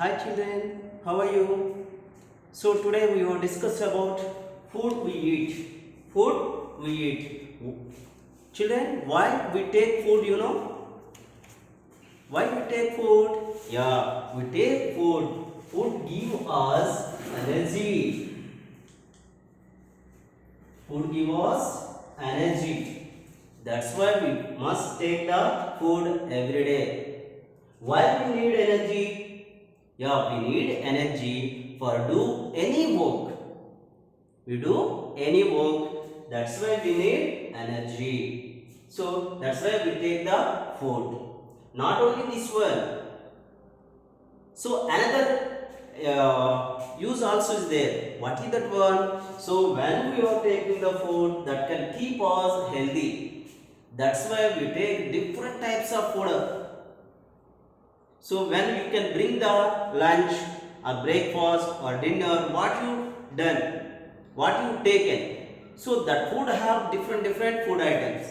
Hi children, how are you? So today we will discuss about food we eat. Food we eat. Children, why we take food, you know? Why we take food? Yeah, we take food. Food give us energy. Food give us energy. That's why we must take the food every day. Why we need energy? Yeah, we need energy for do any work. We do any work. That's why we need energy. So that's why we take the food. Not only this one. So another use also is there. What is that one? So when we are taking the food that can keep us healthy. That's why we take different types of food. So when you can bring the lunch or breakfast or dinner, what you done, what you taken. So that food have different food items.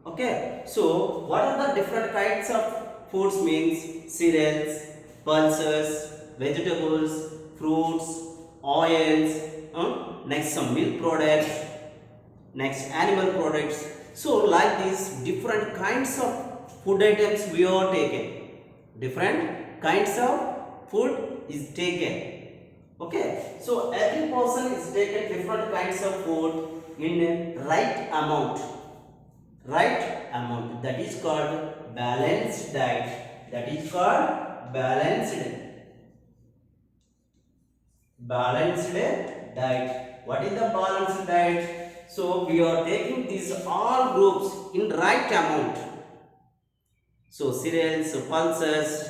Okay. So what are the different kinds of foods means? Cereals, pulses, vegetables, fruits, oils, next some milk products, next animal products. So like these different kinds of food items we are taken. Different kinds of food is taken. Okay. So every person is taken different kinds of food in right amount. Right amount. That is called balanced diet. That is called balanced diet. What is the balanced diet? So we are taking these all groups in right amount. So cereals, pulses,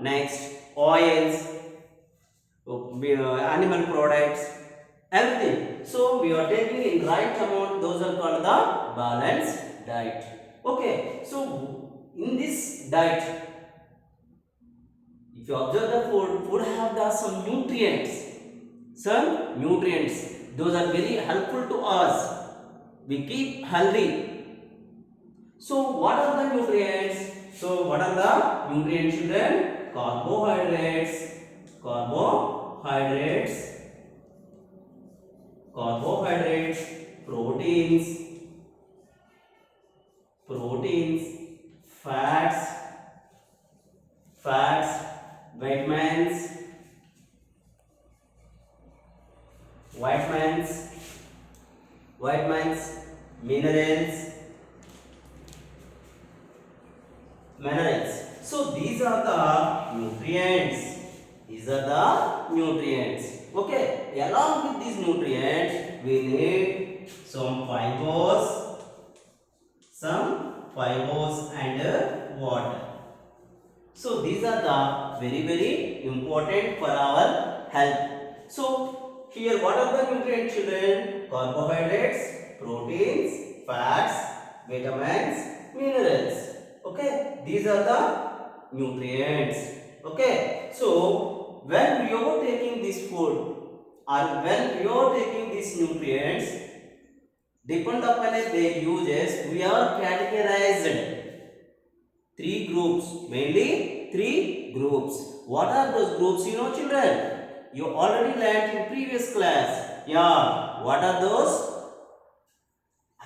next oils, animal products, everything. So we are taking in right amount. Those are called the balanced diet. Okay. So in this diet, if you observe the food have some nutrients. Some nutrients. Those are very helpful to us. We keep healthy. So what are the nutrients? So what are the nutrients, children? Carbohydrates, proteins, fats, vitamins, minerals. So these are the nutrients. Okay. Along with these nutrients, we need some fibers and water. So these are the very important for our health. So here what are the nutrients, children? Carbohydrates, proteins, fats, vitamins, minerals. Okay, these are the nutrients. Okay, so when you are taking this food or when you are taking these nutrients, depend upon their uses, we are categorized three groups, mainly three groups. What are those groups, you know, children? You already learned in previous class. Yeah, what are those?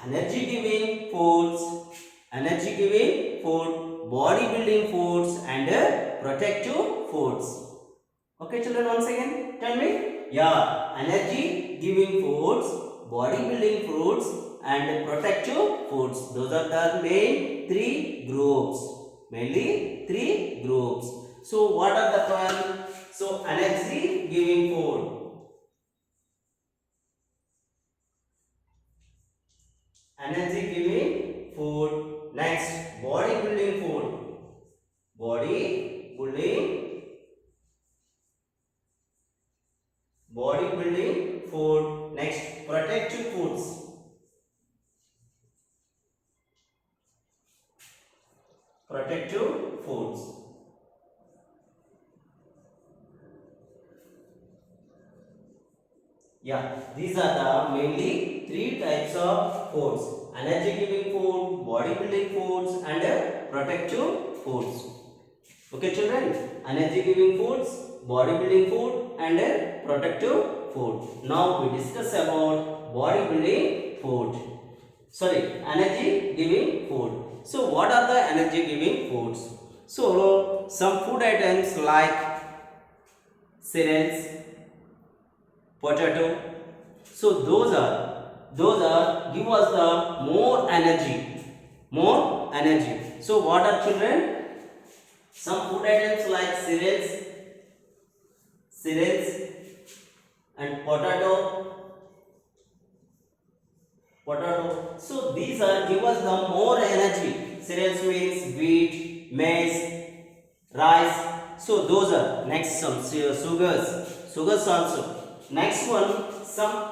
Energy giving foods, body building foods and protective foods. Okay children, once again tell me. Yeah, energy giving foods, body building foods and protective foods. Those are the main three groups. Mainly three groups. So what are the one? So energy giving food. Energy giving food. Next, body building food. Body building food. Next, protective foods. Protective foods. Yeah, these are the mainly three types of foods: energy giving food, body building foods and protective foods. Okay, children, energy giving foods, bodybuilding food, and protective food. Now we discuss about bodybuilding food. Sorry, energy giving food. So, what are the energy giving foods? So, some food items like cereals, potato. So, those are give us the more energy, more energy. So, what are children? Some food items like cereals and potato. So these are give us the more energy. Cereals means wheat, maize, rice. So those are next some sugars also. Next one some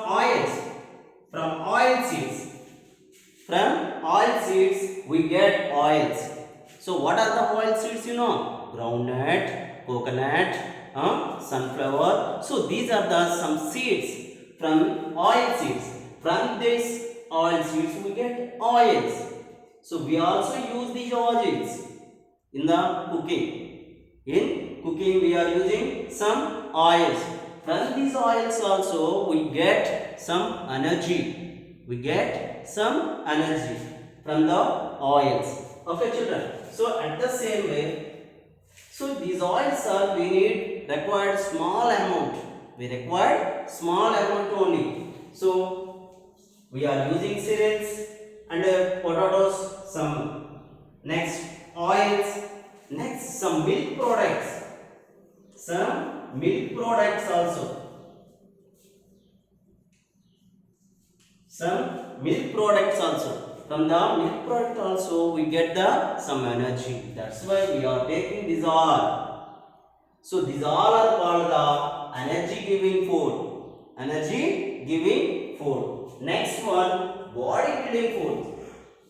oils from oil seeds. From oil seeds we get oils. So what are the oil seeds? You know, groundnut, coconut, sunflower. So these are the some seeds from oil seeds. From this oil seeds we get oils. So we also use these oils in the cooking. In cooking we are using some oils. From these oils also we get some energy. We get some energy from the oils. Okay, children. So at the same way, so these oils are we need required small amount. We require small amount only. So we are using cereals and potatoes. Some next oils. Next some milk products. Some milk products also. Some milk products also. From the milk product also we get the some energy. That's why we are taking these all. So these all are called the energy giving food. Energy giving food. Next one, body building food.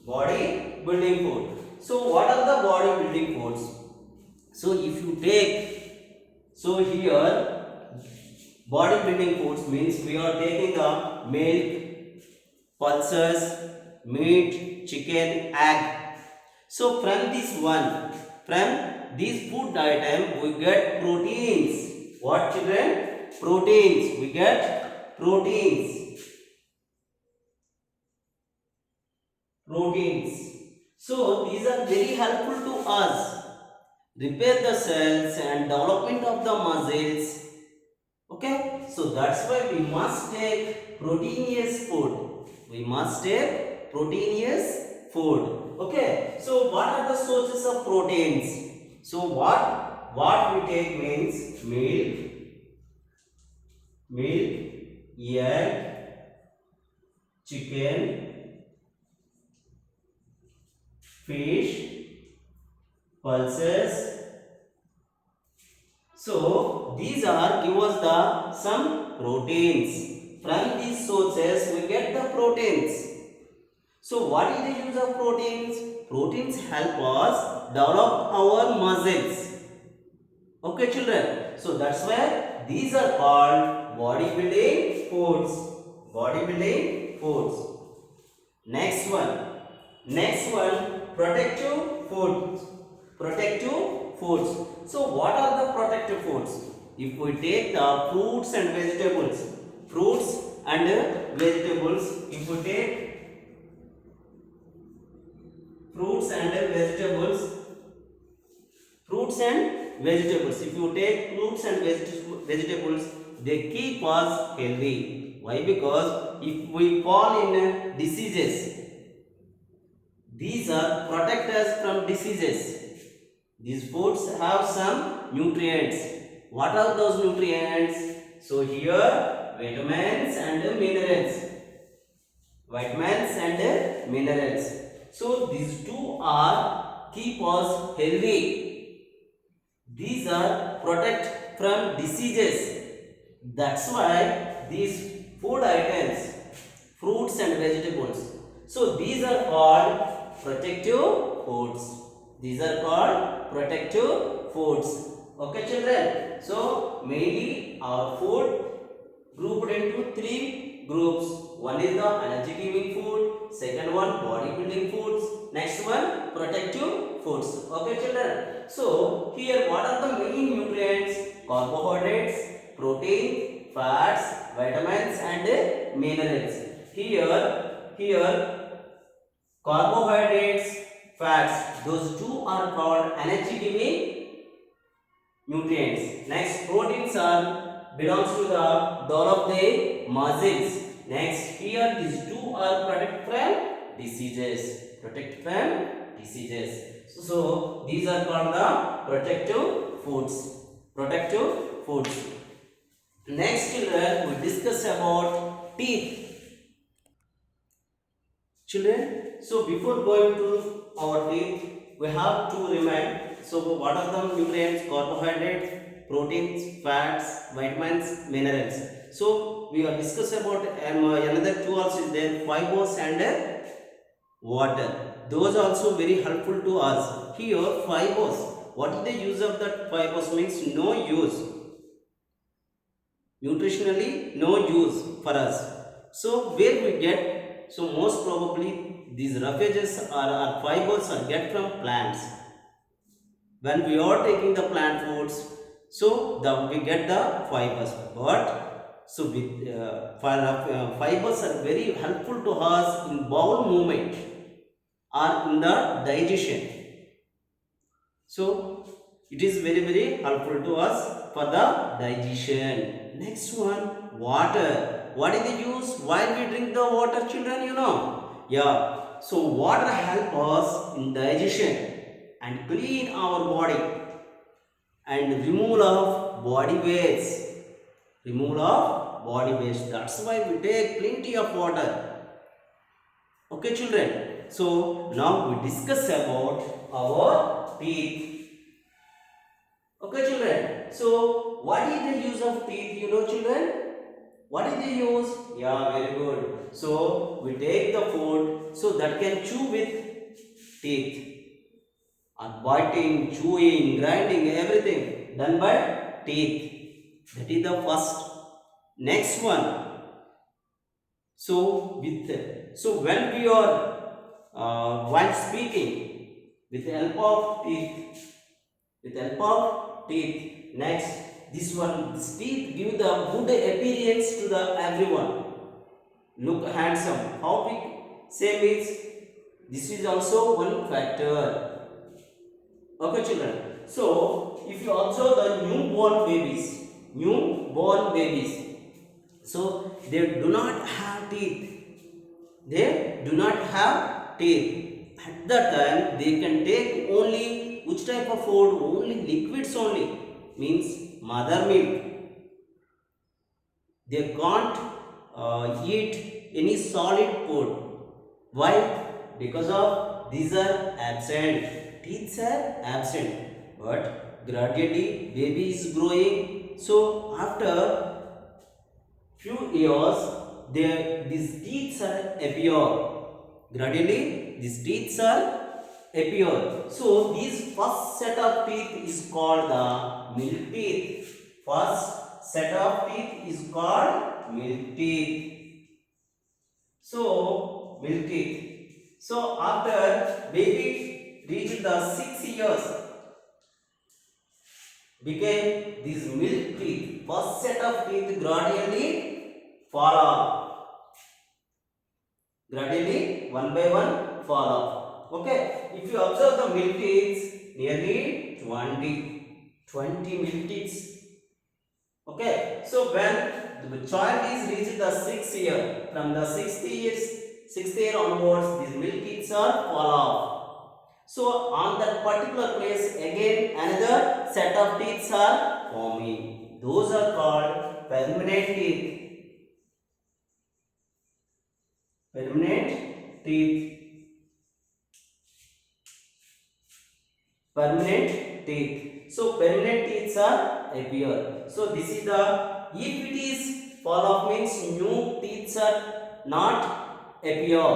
Body building food. So what are the body building foods? So if you take, so here body building foods means we are taking the milk, pulses, meat, chicken, egg. So from this food item we get proteins. What, children? Proteins. We get proteins. So these are very helpful to us. Repair the cells and development of the muscles. Okay, so that's why we must take proteinous food. We must take proteinous food. Okay, so what are the sources of proteins? So what we take means milk, egg, chicken, fish, pulses. So these are give us the some proteins. From these sources we get the proteins. So what is the use of proteins? Proteins help us develop our muscles. Okay, children. So that's why these are called bodybuilding foods. Bodybuilding foods. Next one, protective foods. Protective foods. So what are the protective foods? If we take the fruits and vegetables, if we take fruits and vegetables, if you take fruits and vegetables, they keep us healthy. Why? Because if we fall in diseases, these are protect us from diseases. These foods have some nutrients. What are those nutrients? So here vitamins and minerals. So these two are keep us healthy. These are protect from diseases. That's why these food items, fruits and vegetables. So these are called protective foods. These are called protective foods. Okay, children. So mainly our food grouped into three groups. One is the energy giving food, second one body building foods, next one protective foods. Okay, children. So here, what are the main nutrients? Carbohydrates, protein, fats, vitamins, and minerals. Here, carbohydrates, fats. Those two are called energy giving nutrients. Next, proteins are belongs to the develop the muscles. Next, here these two are protect from diseases. Protect from diseases. So these are called the protective foods. Protective foods. Next, children, we discuss about teeth. Children, so before going to our teeth, we have to remind. So what are the nutrients? Carbohydrates, proteins, fats, vitamins, minerals. So we are discuss about another two also is there, fibers and water. Those also very helpful to us. Here fibers. What is the use of that fibers? Means no use. Nutritionally no use for us. So where we get? So most probably these refuges or fibers are get from plants. When we are taking the plant foods, so we get the fibers. But so with fibers are very helpful to us in bowel movement or in the digestion. So it is very helpful to us for the digestion. Next one, water. What is the use? Why we drink the water, children? You know? Yeah. So water help us in digestion and clean our body and removal of body waste. Removal of body waste. That's why we take plenty of water. Okay, children. So now we discuss about our teeth. Okay, children. So what is the use of teeth? You know, children. What is the use? Yeah, very good. So we take the food so that can chew with teeth. And biting, chewing, grinding, everything done by teeth. That is the first. Next one. So when we are while speaking with the help of teeth. Next, this teeth give the good appearance to the everyone. Look handsome. How we say means this is also one factor. Okay, children. So if you observe the newborn babies, so they do not have teeth. They do not have teeth. At that time, they can take only which type of food? Only liquids only. Means mother milk. They can't eat any solid food. Why? Because of these are absent. Teeth are absent. But gradually baby is growing. So after few years, these teeth are appear. Gradually, these teeth are appear. So, this first set of teeth is called the milk teeth. First set of teeth is called milk teeth. So, milk teeth. So, after baby reached the 6 years, became these milk teeth. First set of teeth gradually fall off. Gradually, one by one, fall off. Okay. If you observe the milk teeth, nearly 20 milk teeth. Okay. So when the child is reached the 6th year, from the 6th year onwards, these milk teeth are fall off. So on that particular place, again another set of teeth are forming. Those are called permanent teeth. Permanent teeth. Permanent teeth. So permanent teeth are appear. So this is the, if it is fall off means new teeth are not appear.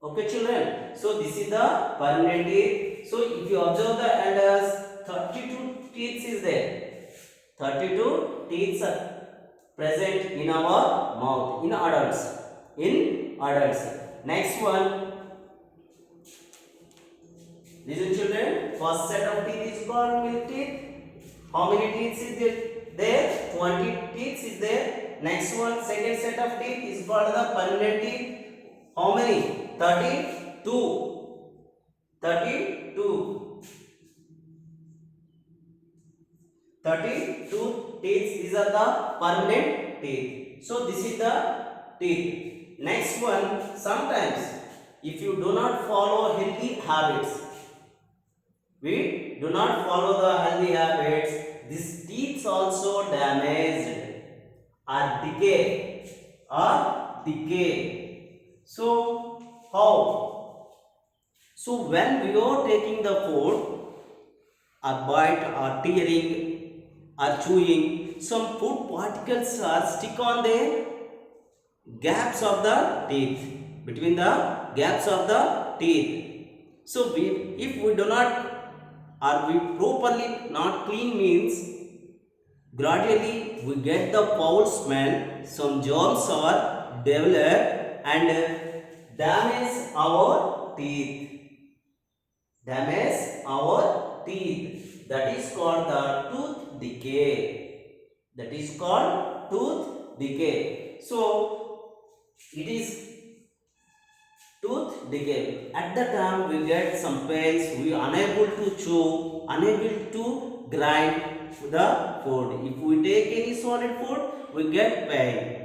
Okay, children. So this is the permanent teeth. So if you observe the elders, 32 teeth is there. 32 teeth are present in our mouth in adults. Next one, Listen children, first set of teeth is called milk teeth. How many teeth is there? 20 teeth is there. Next one, second set of teeth is called the permanent teeth. How many? 32. 32. 32 teeth. These are the permanent teeth. So this is the teeth. Next one, sometimes if you do not follow healthy habits, we do not follow the healthy habits, these teeth also damaged or decay. So how? So when we are taking the food, or bite or tearing or chewing, some food particles are stick on the gaps of the teeth, between the gaps of the teeth. So if we do not, or we properly not clean, means gradually we get the foul smell, some germs are developed and damage our teeth. Damage our teeth. That is called the tooth decay. That is called tooth decay. So it is tooth decay. At the time we get some pains, we are unable to chew, unable to grind the food. If we take any solid food, we get pain.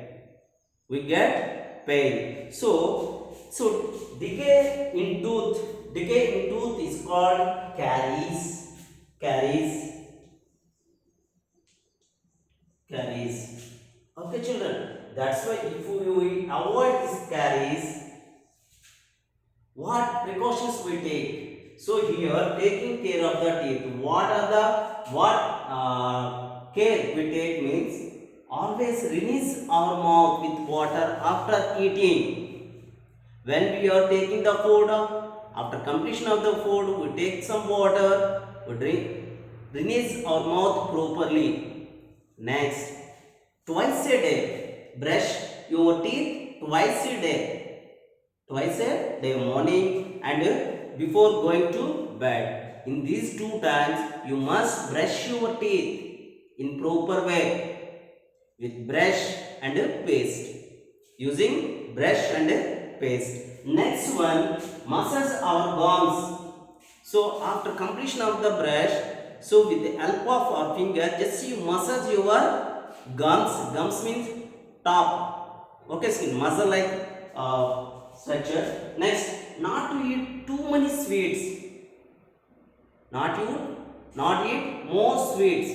So decay in tooth is called caries. Okay children, that's why if we avoid these caries, what precautions we take? So here, taking care of the teeth, what care we take means, always rinse our mouth with water after eating. When we are taking the food, after completion of the food, we take some water, we rinse our mouth properly. Next, twice a day, brush your teeth twice a day, morning and before going to bed. In these 2 times, you must brush your teeth in proper way with brush and paste, using brush and paste. Next one, massage our gums. So after completion of the brush, so with the help of our finger, just you massage your gums. Gums means top. Okay, skin muscle like structure. Next, not to eat too many sweets. Not eat more sweets.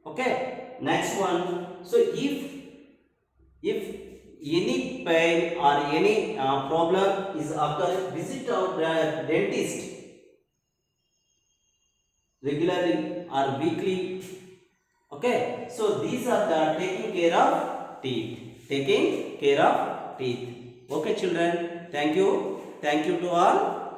Okay. Next one. So if any pain or any problem is occur, visit our dentist regularly or weekly. Okay. So these are the taking care of teeth. Okay children, thank you to all.